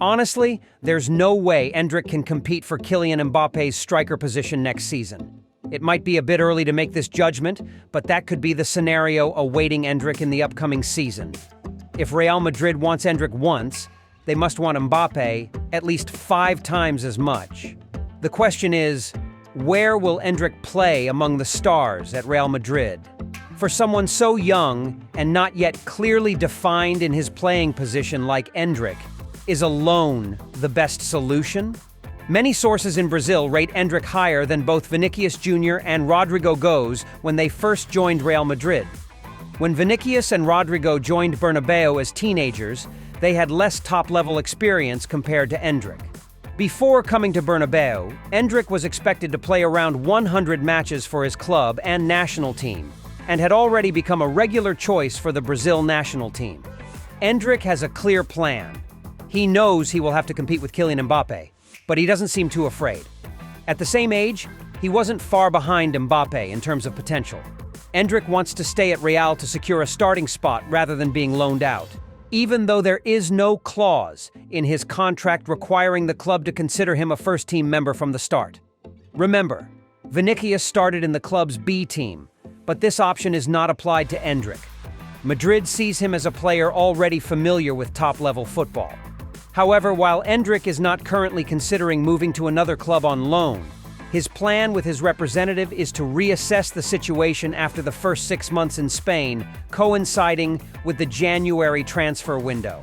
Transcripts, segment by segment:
Honestly, there's no way Endrick can compete for Kylian Mbappe's striker position next season. It might be a bit early to make this judgment, but that could be the scenario awaiting Endrick in the upcoming season. If Real Madrid wants Endrick once, they must want Mbappe at least 5 times as much. The question is, where will Endrick play among the stars at Real Madrid? For someone so young and not yet clearly defined in his playing position like Endrick, is a loan the best solution? Many sources in Brazil rate Endrick higher than both Vinicius Jr. and Rodrigo Goes when they first joined Real Madrid. When Vinicius and Rodrigo joined Bernabeu as teenagers, they had less top-level experience compared to Endrick. Before coming to Bernabeu, Endrick was expected to play around 100 matches for his club and national team, and had already become a regular choice for the Brazil national team. Endrick has a clear plan. He knows he will have to compete with Kylian Mbappe, but he doesn't seem too afraid. At the same age, he wasn't far behind Mbappe in terms of potential. Endrick wants to stay at Real to secure a starting spot rather than being loaned out, even though there is no clause in his contract requiring the club to consider him a first-team member from the start. Remember, Vinicius started in the club's B team, but this option is not applied to Endrick. Madrid sees him as a player already familiar with top-level football. However, while Endrick is not currently considering moving to another club on loan, his plan with his representative is to reassess the situation after the first 6 months in Spain, coinciding with the January transfer window.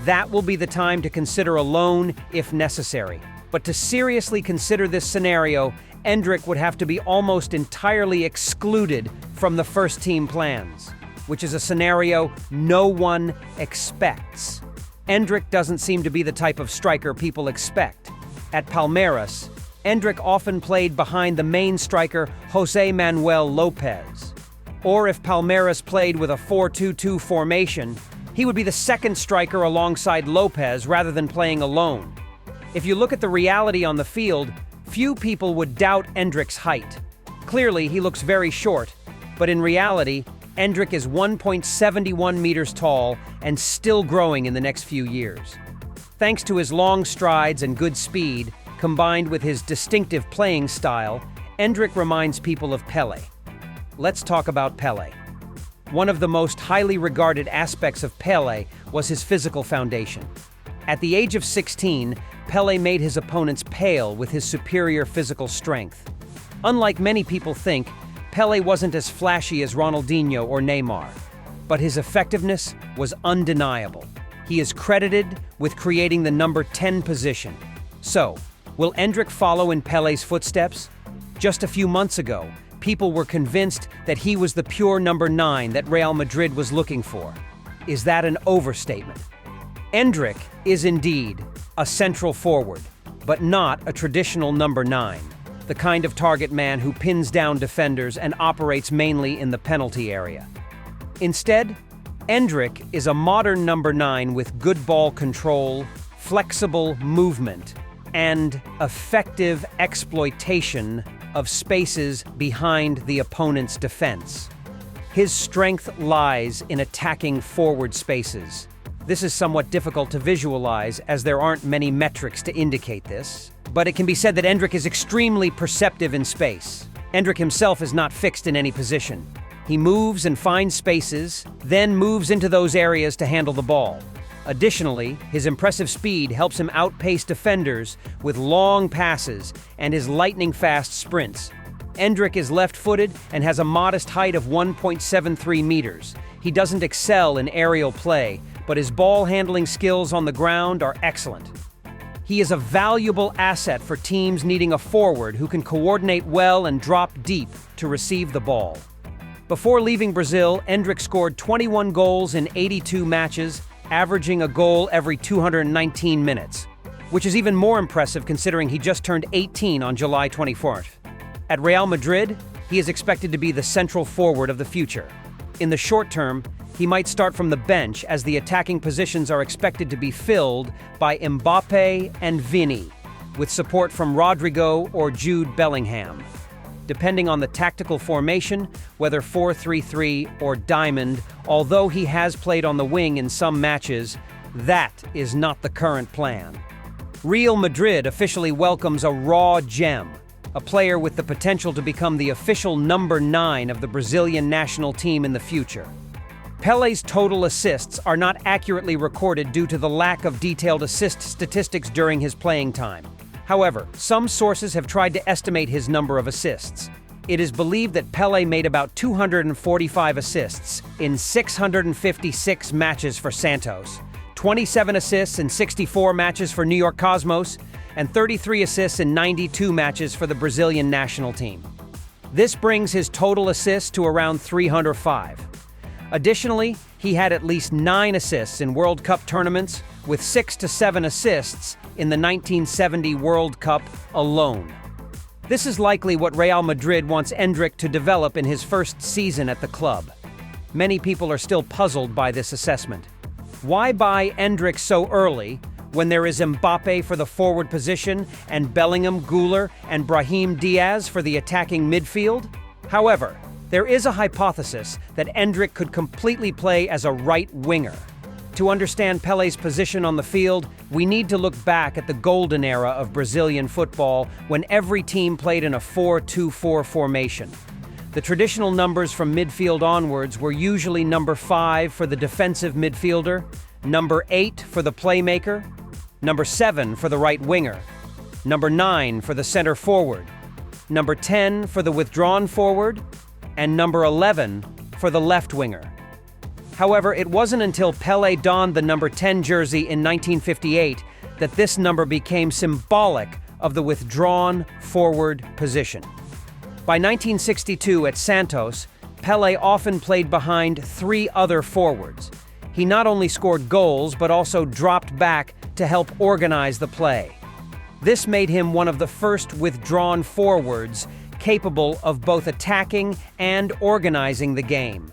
That will be the time to consider a loan if necessary. But to seriously consider this scenario, Endrick would have to be almost entirely excluded from the first-team plans, which is a scenario no one expects. Endrick doesn't seem to be the type of striker people expect. At Palmeiras, Endrick often played behind the main striker José Manuel Lopez. Or if Palmeiras played with a 4-2-2 formation, he would be the second striker alongside Lopez rather than playing alone. If you look at the reality on the field, few people would doubt Endrick's height. Clearly, he looks very short, but in reality, Endrick is 1.71 meters tall and still growing in the next few years. Thanks to his long strides and good speed, combined with his distinctive playing style, Endrick reminds people of Pelé. Let's talk about Pelé. One of the most highly regarded aspects of Pelé was his physical foundation. At the age of 16, Pelé made his opponents pale with his superior physical strength. Unlike many people think, Pelé wasn't as flashy as Ronaldinho or Neymar, but his effectiveness was undeniable. He is credited with creating the number 10 position. So, will Endrick follow in Pelé's footsteps? Just a few months ago, people were convinced that he was the pure number 9 that Real Madrid was looking for. Is that an overstatement? Endrick is indeed a central forward, but not a traditional number 9. The kind of target man who pins down defenders and operates mainly in the penalty area. Instead, Endrick is a modern number 9 with good ball control, flexible movement, and effective exploitation of spaces behind the opponent's defense. His strength lies in attacking forward spaces. This is somewhat difficult to visualize as there aren't many metrics to indicate this, but it can be said that Endrick is extremely perceptive in space. Endrick himself is not fixed in any position. He moves and finds spaces, then moves into those areas to handle the ball. Additionally, his impressive speed helps him outpace defenders with long passes and his lightning-fast sprints. Endrick is left-footed and has a modest height of 1.73 meters. He doesn't excel in aerial play, but his ball-handling skills on the ground are excellent. He is a valuable asset for teams needing a forward who can coordinate well and drop deep to receive the ball. Before leaving Brazil, Endrick scored 21 goals in 82 matches, averaging a goal every 219 minutes, which is even more impressive considering he just turned 18 on July 24th. At Real Madrid, he is expected to be the central forward of the future. In the short term, he might start from the bench as the attacking positions are expected to be filled by Mbappe and Vini, with support from Rodrigo or Jude Bellingham. Depending on the tactical formation, whether 4-3-3 or diamond, although he has played on the wing in some matches, That is not the current plan. Real Madrid officially welcomes a raw gem, a player with the potential to become the official number 9 of the Brazilian national team in the future. Pele's total assists are not accurately recorded due to the lack of detailed assist statistics during his playing time. However, some sources have tried to estimate his number of assists. It is believed that Pelé made about 245 assists in 656 matches for Santos, 27 assists in 64 matches for New York Cosmos, and 33 assists in 92 matches for the Brazilian national team. This brings his total assists to around 305. Additionally, he had at least 9 assists in World Cup tournaments, with 6 to 7 assists in the 1970 World Cup alone. This is likely what Real Madrid wants Endrick to develop in his first season at the club. Many people are still puzzled by this assessment. Why buy Endrick so early when there is Mbappe for the forward position and Bellingham, Güler, and Brahim Diaz for the attacking midfield? However, there is a hypothesis that Endrick could completely play as a right winger. To understand Pelé's position on the field, we need to look back at the golden era of Brazilian football when every team played in a 4-2-4 formation. The traditional numbers from midfield onwards were usually number 5 for the defensive midfielder, number 8 for the playmaker, number 7 for the right winger, number 9 for the center forward, number 10 for the withdrawn forward, and number 11 for the left winger. However, it wasn't until Pelé donned the number 10 jersey in 1958 that this number became symbolic of the withdrawn forward position. By 1962 at Santos, Pelé often played behind 3 other forwards. He not only scored goals, but also dropped back to help organize the play. This made him one of the first withdrawn forwards capable of both attacking and organizing the game.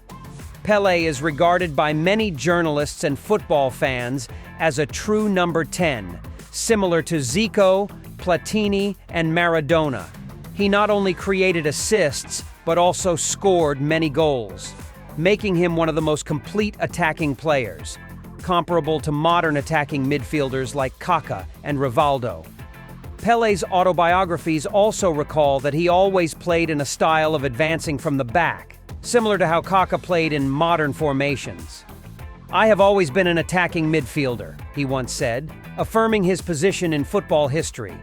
Pelé is regarded by many journalists and football fans as a true number 10, similar to Zico, Platini, and Maradona. He not only created assists, but also scored many goals, making him one of the most complete attacking players, comparable to modern attacking midfielders like Kaká and Rivaldo. Pelé's autobiographies also recall that he always played in a style of advancing from the back, similar to how Kaká played in modern formations. "I have always been an attacking midfielder," he once said, affirming his position in football history.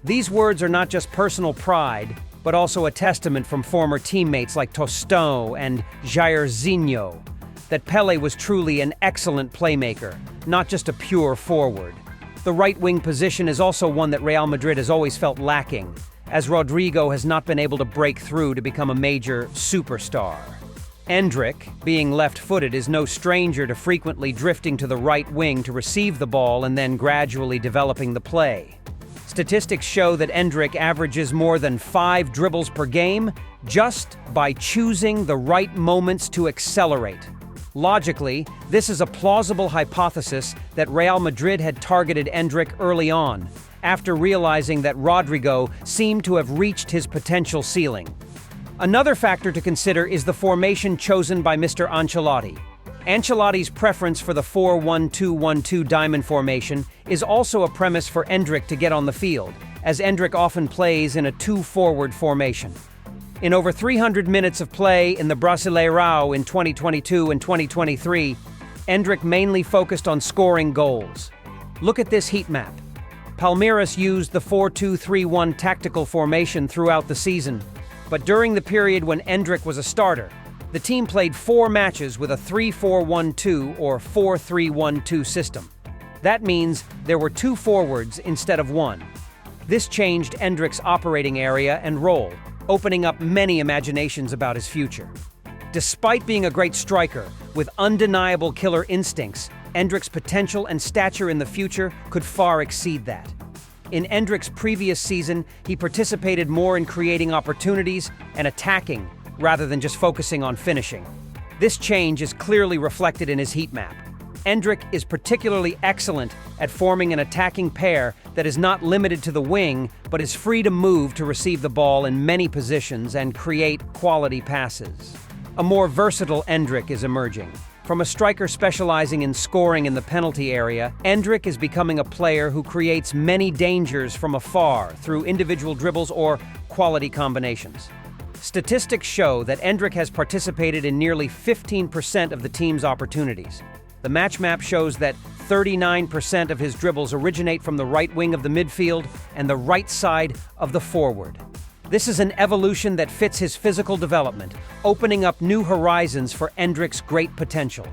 These words are not just personal pride, but also a testament from former teammates like Tostão and Jairzinho, that Pelé was truly an excellent playmaker, not just a pure forward. The right-wing position is also one that Real Madrid has always felt lacking, as Rodrigo has not been able to break through to become a major superstar. Endrick, being left-footed, is no stranger to frequently drifting to the right wing to receive the ball and then gradually developing the play. Statistics show that Endrick averages more than 5 dribbles per game just by choosing the right moments to accelerate. Logically, this is a plausible hypothesis that Real Madrid had targeted Endrick early on, after realizing that Rodrigo seemed to have reached his potential ceiling. Another factor to consider is the formation chosen by Mr. Ancelotti. Ancelotti's preference for the 4-1-2-1-2 diamond formation is also a premise for Endrick to get on the field, as Endrick often plays in a 2-forward formation. In over 300 minutes of play in the Brasileirão in 2022 and 2023, Endrick mainly focused on scoring goals. Look at this heat map. Palmeiras used the 4-2-3-1 tactical formation throughout the season, but during the period when Endrick was a starter, the team played 4 matches with a 3-4-1-2 or 4-3-1-2 system. That means there were 2 forwards instead of 1. This changed Endrick's operating area and role, opening up many imaginations about his future. Despite being a great striker with undeniable killer instincts, Endrick's potential and stature in the future could far exceed that. In Endrick's previous season, he participated more in creating opportunities and attacking rather than just focusing on finishing. This change is clearly reflected in his heat map. Endrick is particularly excellent at forming an attacking pair that is not limited to the wing, but is free to move to receive the ball in many positions and create quality passes. A more versatile Endrick is emerging. From a striker specializing in scoring in the penalty area, Endrick is becoming a player who creates many dangers from afar through individual dribbles or quality combinations. Statistics show that Endrick has participated in nearly 15% of the team's opportunities. The match map shows that 39% of his dribbles originate from the right wing of the midfield and the right side of the forward. This is an evolution that fits his physical development, opening up new horizons for Endrick's great potential.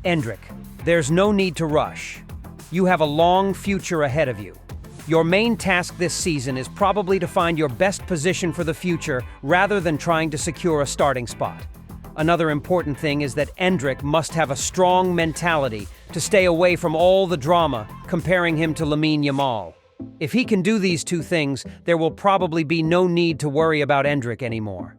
Endrick, there's no need to rush. You have a long future ahead of you. Your main task this season is probably to find your best position for the future rather than trying to secure a starting spot. Another important thing is that Endrick must have a strong mentality to stay away from all the drama comparing him to Lamine Yamal. If he can do these two things, there will probably be no need to worry about Endrick anymore.